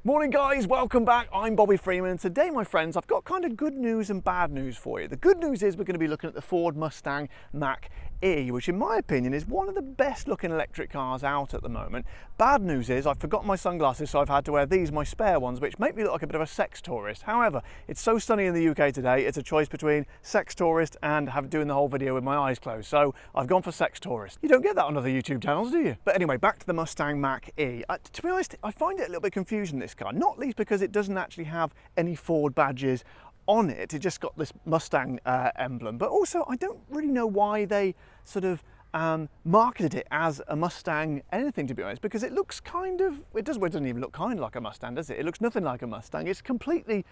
Morning guys, welcome back. I'm Bobby Freeman and today, my friends, I've got kind of good news and bad news for you. The good news is we're going to be looking at the Ford Mustang Mach-E, which in my opinion is one of the best looking electric cars out at the moment. Bad news is I've forgotten my sunglasses, so I've had to wear these, my spare ones, which make me look like a bit of a sex tourist. However, it's so sunny in the UK today, it's a choice between sex tourist and doing the whole video with my eyes closed. So I've gone for sex tourist. You don't get that on other YouTube channels, do you? But anyway, back to the Mustang Mach-E. To be honest, I find it a little bit confusing, this car, not least because it doesn't actually have any Ford badges on it. It just got this Mustang emblem, but also I don't really know why they sort of marketed it as a Mustang anything, to be honest, because it looks kind of, it doesn't even look kind of like a Mustang, does it? It looks nothing like a Mustang. It's a completely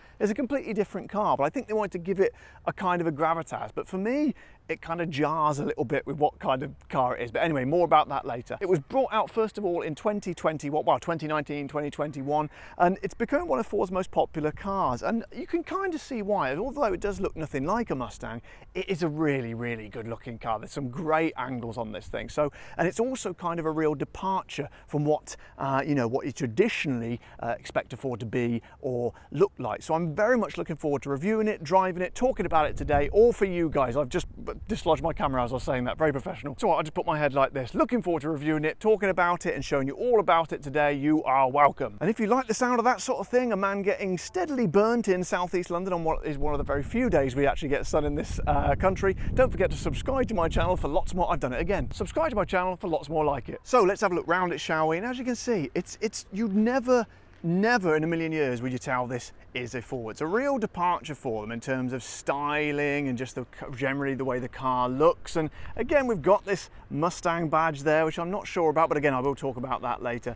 different car, but I think they wanted to give it a kind of a gravitas. But for me, it kind of jars a little bit with what kind of car it is. But anyway, more about that later. It was brought out first of all in 2019, 2021, and it's become one of Ford's most popular cars. And you can kind of see why. Although it does look nothing like a Mustang, it is a really, really good looking car. There's some great angles on this thing. So, and it's also kind of a real departure from what what you traditionally expect a Ford to be or look like. So I'm very much looking forward to reviewing it, driving it, talking about it today, all for you guys. I've just dislodged my camera as I was saying that, very professional. So I'll just put my head like this, looking forward to reviewing it, talking about it and showing you all about it today. You are welcome. And if you like the sound of that sort of thing, a man getting steadily burnt in southeast London on what is one of the very few days we actually get sun in this country, don't forget to subscribe to my channel for lots more. I've done it again. Subscribe to my channel for lots more like it. So let's have a look round it, shall we? And as you can see, you'd never in a million years would you tell this is a Ford. It's a real departure for them in terms of styling and just generally the way the car looks. And again, we've got this Mustang badge there, which I'm not sure about, but again, I will talk about that later.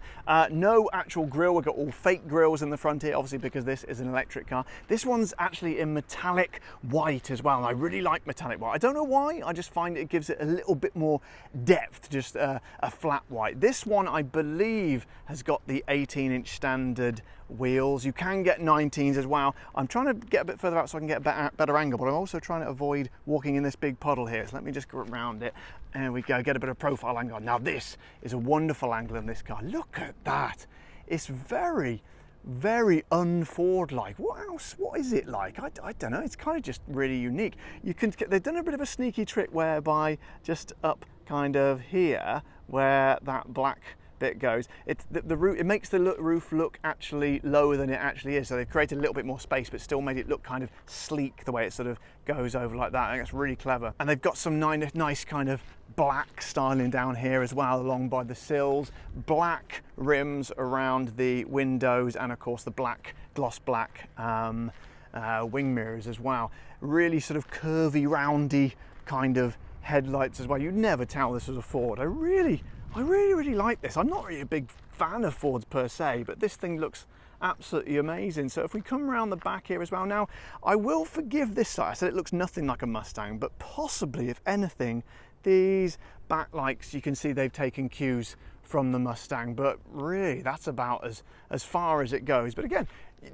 No actual grille. We've got all fake grills in the front here, obviously because this is an electric car. This one's actually in metallic white as well, and I really like metallic white. I don't know why, I just find it gives it a little bit more depth, just a flat white. This one, I believe, has got the 18-inch standard wheels. You can get 19s as well. I'm trying to get a bit further out so I can get a better angle, but I'm also trying to avoid walking in this big puddle here. So let me just go around it. There we go, get a bit of profile angle. Now this is a wonderful angle in this car. Look at that. It's very, very un-Ford-like. What else? What is it like? I don't know. It's kind of just really unique. They've done a bit of a sneaky trick whereby just up kind of here, where that black bit goes, the roof, it makes the roof look actually lower than it actually is. So they've created a little bit more space, but still made it look kind of sleek the way it sort of goes over like that. I think that's really clever. And they've got some nice kind of black styling down here as well, along by the sills, black rims around the windows, and of course the gloss black wing mirrors as well. Really sort of curvy, roundy kind of headlights as well. You'd never tell this was a Ford. I really like this. I'm not really a big fan of Fords per se, but this thing looks absolutely amazing. So if we come around the back here as well, now I will forgive this side. I said it looks nothing like a Mustang, but possibly, if anything, these backlights, you can see they've taken cues from the Mustang, but really that's about as far as it goes. But again,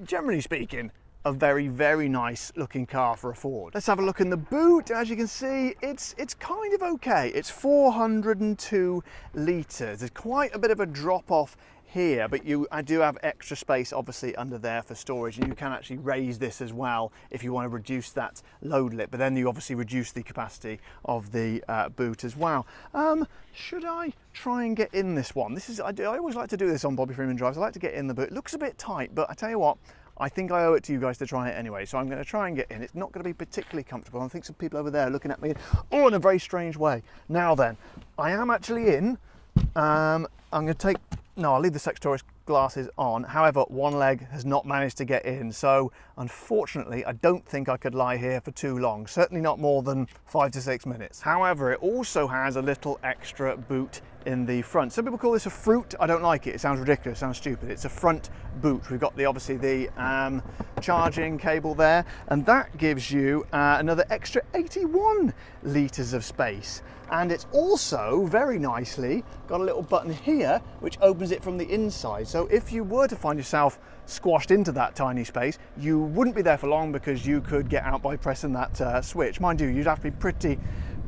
generally speaking, a very, very nice looking car for a Ford. Let's have a look in the boot. As you can see, it's kind of okay. It's 402 litres. There's quite a bit of a drop off here, but I do have extra space obviously under there for storage, and you can actually raise this as well if you want to reduce that load limit, but then you obviously reduce the capacity of the boot as well. Should I try and get in this one? I always like to do this on Bobby Freeman Drives. I like to get in the boot. It looks a bit tight, but I tell you what, I think I owe it to you guys to try it anyway, so I'm going to try and get in. It's not going to be particularly comfortable. I think some people over there are looking at me in a very strange way. Now then, I am actually in. I'm going to take, no, I'll leave the sex tourist glasses on. However, one leg has not managed to get in, so unfortunately I don't think I could lie here for too long, certainly not more than 5 to 6 minutes. However, it also has a little extra boot in the front. Some people call this a fruit. I don't like it. It sounds ridiculous, sounds stupid. It's a front boot. We've got obviously the charging cable there, and that gives you another extra 81 litres of space. And it's also very nicely got a little button here which opens it from the inside. So if you were to find yourself squashed into that tiny space, you wouldn't be there for long because you could get out by pressing that switch. Mind you, you'd have to be pretty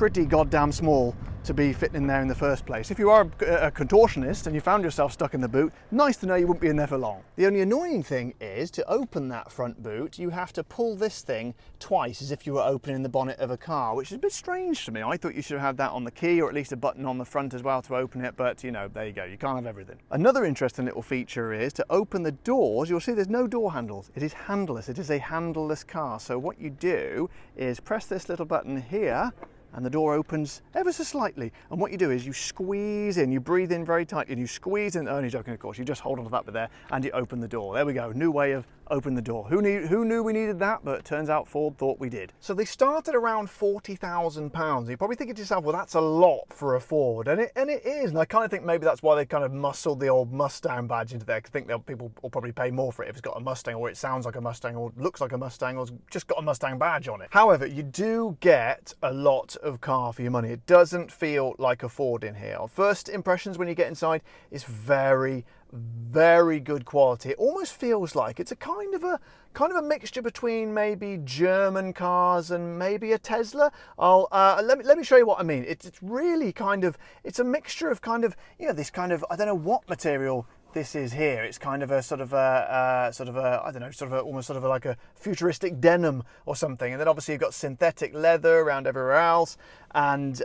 pretty goddamn small to be fitting in there in the first place. If you are a contortionist and you found yourself stuck in the boot, nice to know you wouldn't be in there for long. The only annoying thing is, to open that front boot, you have to pull this thing twice as if you were opening the bonnet of a car, which is a bit strange to me. I thought you should have had that on the key, or at least a button on the front as well to open it, but you know, there you go, you can't have everything. Another interesting little feature is to open the doors. You'll see there's no door handles. It is handleless. It is a handleless car. So what you do is press this little button here, and the door opens ever so slightly. And what you do is you squeeze in, you breathe in very tight, and you squeeze in, only joking of course, you just hold on to that bit there, and you open the door. There we go, new way of opening the door. Who knew we needed that? But it turns out Ford thought we did. So they started around £40,000. You're probably thinking to yourself, well, that's a lot for a Ford, and it is. And I kind of think maybe that's why they kind of muscled the old Mustang badge into there. I think people will probably pay more for it if it's got a Mustang, or it sounds like a Mustang, or looks like a Mustang, or it's just got a Mustang badge on it. However, you do get a lot of car for your money. It doesn't feel like a Ford in here. First impressions when you get inside is very good quality. It almost feels like it's a kind of a mixture between maybe German cars and maybe a Tesla. Let me show you what I mean. It's really kind of, it's a mixture of kind of, you know, this kind of, I don't know what material this is here. It's kind of a I don't know, almost like a futuristic denim or something. And then obviously you've got synthetic leather around everywhere else. And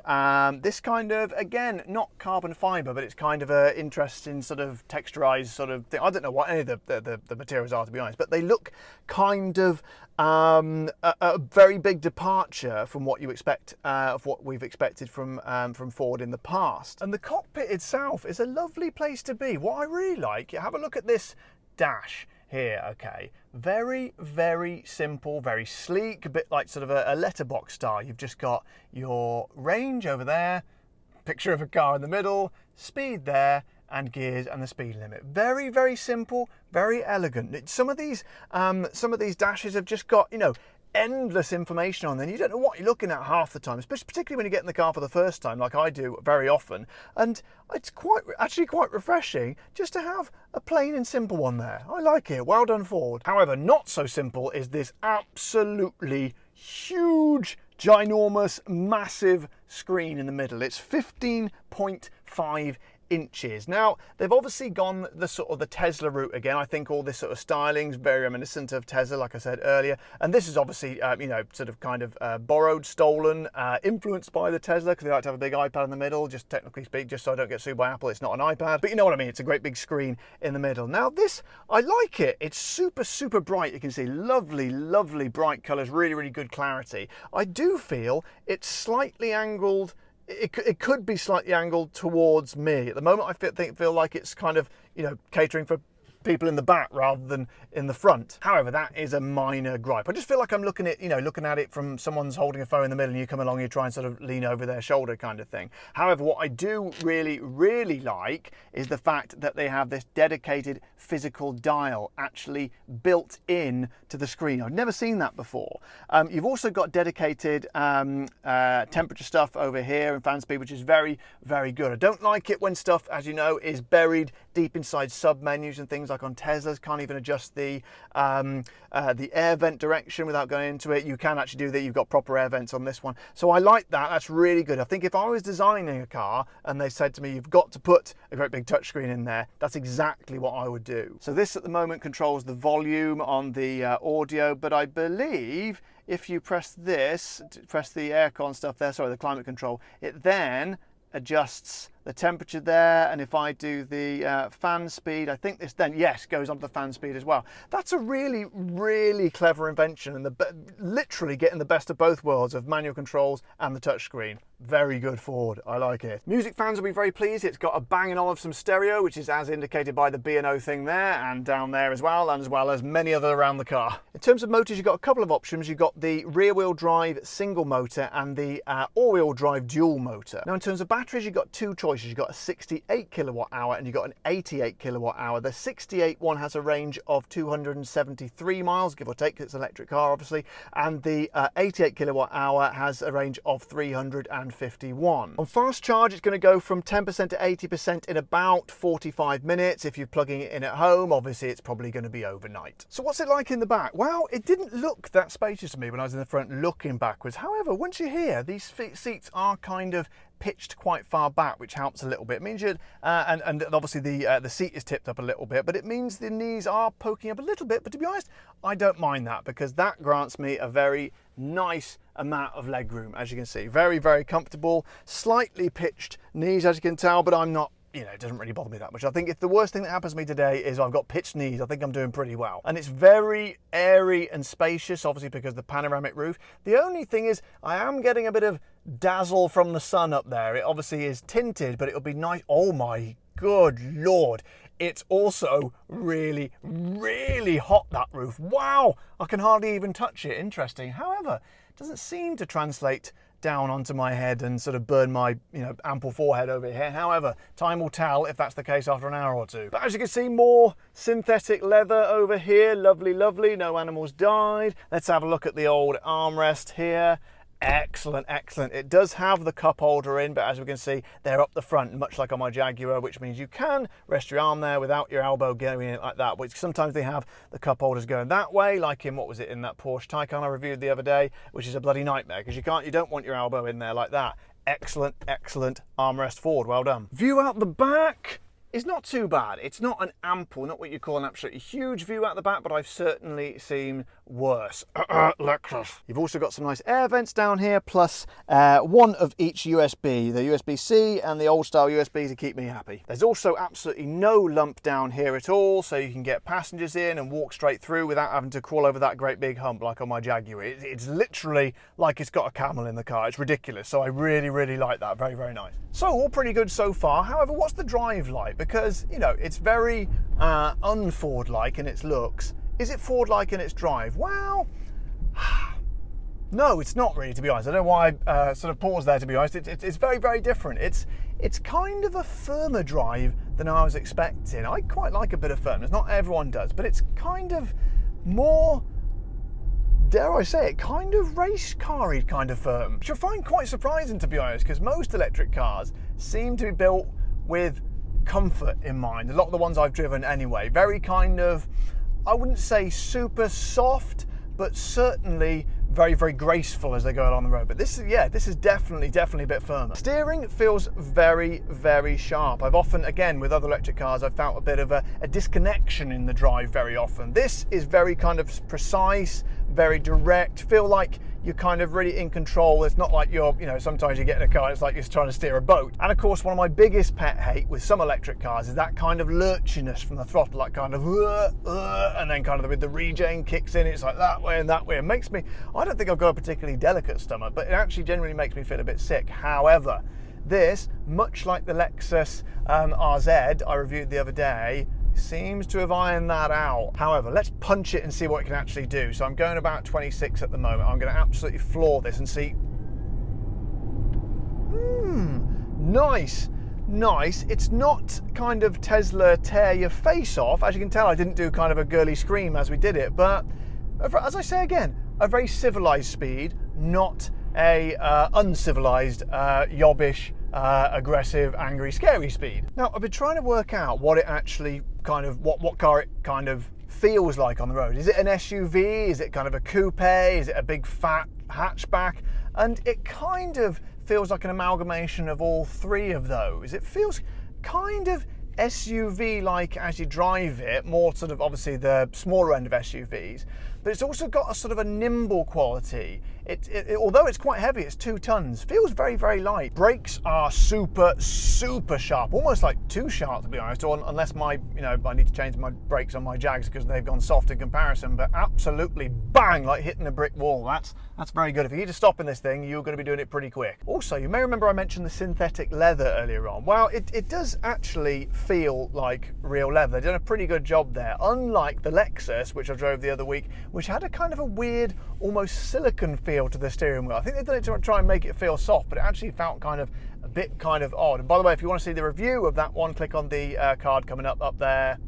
this kind of, again, not carbon fiber, but it's kind of a interesting sort of texturized sort of thing. I don't know what any of the materials are, to be honest, but they look kind of a very big departure from what you expect, of what we've expected from Ford in the past. And the cockpit itself is a lovely place to be. What I really like, have a look at this dash here, okay, very simple, very sleek, a bit like sort of a letterbox style. You've just got your range over there, picture of a car in the middle, speed there, and gears and the speed limit. Very simple, very elegant. Some of these dashes have just got, you know, endless information on them. You don't know what you're looking at half the time, especially particularly when you get in the car for the first time, like I do very often. And it's actually quite refreshing just to have a plain and simple one there. I like it. Well done, Ford. However, not so simple is this absolutely huge, ginormous, massive screen in the middle. It's 15.5 inches. Now, they've obviously gone the sort of the Tesla route again. I think all this sort of styling's very reminiscent of Tesla, like I said earlier. And this is obviously, you know, sort of kind of borrowed, stolen, influenced by the Tesla, because they like to have a big iPad in the middle, just technically speak, just so I don't get sued by Apple. It's not an iPad, but you know what I mean. It's a great big screen in the middle. Now this, I like it. It's super bright. You can see lovely bright colors, really good clarity. I do feel it's slightly angled. It could be slightly angled towards me. At the moment, I feel like it's kind of, you know, catering for people in the back rather than in the front. However, that is a minor gripe. I just feel like I'm looking at it from someone's holding a phone in the middle and you come along, you try and sort of lean over their shoulder kind of thing. However, what I do really like is the fact that they have this dedicated physical dial actually built in to the screen. I've never seen that before. You've also got dedicated temperature stuff over here and fan speed, which is very good. I don't like it when stuff, as you know, is buried deep inside sub menus and things like on Teslas. Can't even adjust the air vent direction without going into it. You can actually do that. You've got proper air vents on this one. So I like that. That's really good. I think if I was designing a car and they said to me, you've got to put a great big touchscreen in there, that's exactly what I would do. So this at the moment controls the volume on the audio, but I believe if you press this, press the aircon stuff there, sorry, the climate control, it then adjusts the temperature there, and if I do the fan speed, I think this then, yes, goes on to the fan speed as well. That's a really clever invention, and literally getting the best of both worlds of manual controls and the touchscreen. Very good, Ford. I like it. Music fans will be very pleased. It's got a Bang & Olufsen stereo, which is as indicated by the B&O thing there and down there as well as many other around the car. In terms of motors, you've got a couple of options. You've got the rear-wheel drive single motor and the all-wheel drive dual motor. Now, in terms of batteries, you've got two choices. You've got a 68 kilowatt hour and you've got an 88 kilowatt hour. The 68 one has a range of 273 miles, give or take. It's an electric car, obviously. And the 88 kilowatt hour has a range of 300 and 51. On fast charge, it's going to go from 10% to 80% in about 45 minutes. If you're plugging it in at home, obviously it's probably going to be overnight. So what's it like in the back? Well, it didn't look that spacious to me when I was in the front looking backwards. However, once you're here, these seats are kind of pitched quite far back, which helps a little bit. It means you and obviously the seat is tipped up a little bit, but it means the knees are poking up a little bit. But to be honest, I don't mind that because that grants me a very nice amount of leg room. As you can see, very, very comfortable, slightly pitched knees, as you can tell, but I'm not, you know, it doesn't really bother me that much. I think if the worst thing that happens to me today is I've got pitched knees, I think I'm doing pretty well. And it's very airy and spacious, obviously because of the panoramic roof. The only thing is I am getting a bit of dazzle from the sun up there. It obviously is tinted, but it'll be nice. Oh my good Lord. It's also really, really hot, that roof. Wow, I can hardly even touch it. Interesting. However, it doesn't seem to translate down onto my head and sort of burn my, you know, ample forehead over here. However, time will tell if that's the case after an hour or two. But as you can see, more synthetic leather over here. Lovely, lovely. No animals died. Let's have a look at the old armrest here. Excellent, excellent. It does have the cup holder in, but as we can see, they're up the front, much like on my Jaguar, which means you can rest your arm there without your elbow going in like that. But sometimes they have the cup holders going that way, like in, what was it, in that Porsche Taycan I reviewed the other day, which is a bloody nightmare because you don't want your elbow in there like that. Excellent, excellent armrest forward. Well done. View out the back is not too bad. It's not an ample, not what you call an absolutely huge view out the back, but I've certainly seen worse. Lexus. You've also got some nice air vents down here, plus one of each USB, the USB-C and the old style USB to keep me happy. There's also absolutely no lump down here at all, so you can get passengers in and walk straight through without having to crawl over that great big hump like on my Jaguar. It's literally like it's got a camel in the car. It's ridiculous. So I really, really like that. Very, very nice. So all pretty good so far. However, what's the drive like? Because, you know, it's very un-Ford-like in its looks. Is it Ford-like in its drive? Well, no, it's not really, to be honest. I don't know why I sort of paused there, to be honest. It's very, very different. It's kind of a firmer drive than I was expecting. I quite like a bit of firmness. Not everyone does, but it's kind of more, dare I say it, kind of race car-y kind of firm, which I find quite surprising, to be honest, because most electric cars seem to be built with comfort in mind. A lot of the ones I've driven anyway, very kind of, I wouldn't say super soft, but certainly very, very graceful as they go along the road. But this is, yeah, this is definitely a bit firmer. Steering feels very, very sharp. I've often, again, with other electric cars, I've felt a bit of a disconnection in the drive very often. This is very kind of precise, very direct, feel like you're kind of really in control. It's not like you're, you know, sometimes you get in a car, it's like you're trying to steer a boat. And of course, one of my biggest pet hate with some electric cars is that kind of lurchiness from the throttle, like kind of, and then kind of with the regen kicks in, it's like that way and that way. It makes me, I don't think I've got a particularly delicate stomach, but it actually generally makes me feel a bit sick. However, this, much like the Lexus RZ I reviewed the other day, seems to have ironed that out. However, let's punch it and see what it can actually do. So I'm going about 26 at the moment. I'm going to absolutely floor this and see. Nice, nice. It's not kind of Tesla tear your face off. As you can tell, I didn't do kind of a girly scream as we did it, but as I say again, a very civilized speed, not a uncivilized, yobbish, aggressive, angry, scary speed. Now, I've been trying to work out what it actually kind of, what car it kind of feels like on the road. Is it an SUV? Is it kind of a coupe? Is it a big fat hatchback? And it kind of feels like an amalgamation of all three of those. It feels kind of SUV-like as you drive it, more sort of obviously the smaller end of SUVs, but it's also got a sort of a nimble quality. Although it's quite heavy, it's 2 tons, feels very, very light. Brakes are super, super sharp, almost like too sharp to be honest, or unless my, you know, I need to change my brakes on my Jags because they've gone soft in comparison, but absolutely bang, like hitting a brick wall. That's very good. If you need to stop in this thing, you're going to be doing it pretty quick. Also, you may remember I mentioned the synthetic leather earlier on. Well, it does actually feel like real leather. They've done a pretty good job there, unlike the Lexus, which I drove the other week, which had a kind of a weird, almost silicone feel to the steering wheel. I think they've done it to try and make it feel soft, but it actually felt kind of a bit kind of odd. And by the way, if you want to see the review of that one, click on the card coming up there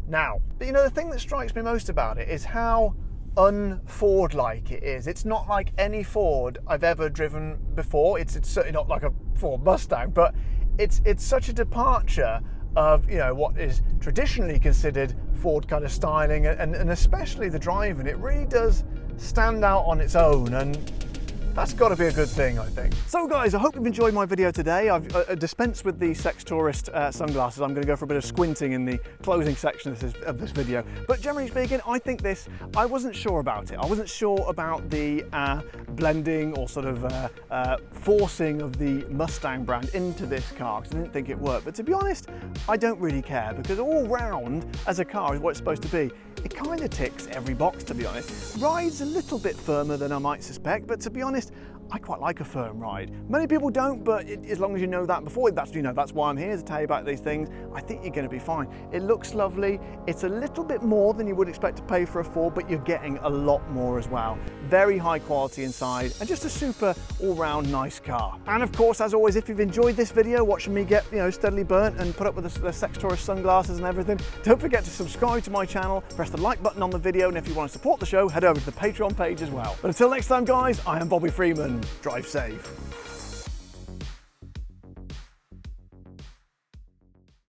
now. But you know, the thing that strikes me most about it is how un-Ford-like it is. It's not like any Ford I've ever driven before. It's certainly not like a Ford Mustang, but it's such a departure of, you know, what is traditionally considered Ford kind of styling, and especially the driving. It really does stand out on its own, and that's got to be a good thing, I think. So guys, I hope you've enjoyed my video today. I've dispensed with the Sex Tourist sunglasses. I'm going to go for a bit of squinting in the closing section of this video. But generally speaking, I think I wasn't sure about it. I wasn't sure about the blending or sort of forcing of the Mustang brand into this car, because I didn't think it worked. But to be honest, I don't really care, because all round as a car is what it's supposed to be. It kind of ticks every box, to be honest. Ride's a little bit firmer than I might suspect, but to be honest, I quite like a firm ride. Many people don't, but as long as you know that before, that's why I'm here, to tell you about these things. I think you're going to be fine. It looks lovely. It's a little bit more than you would expect to pay for a Ford, but you're getting a lot more as well. Very high quality inside, and just a super all-round nice car. And of course, as always, if you've enjoyed this video, watching me get, you know, steadily burnt and put up with the Sex Tourist sunglasses and everything, don't forget to subscribe to my channel, press the like button on the video, and if you want to support the show, head over to the Patreon page as well. But until next time, guys, I am Bobby Freeman. Drive safe.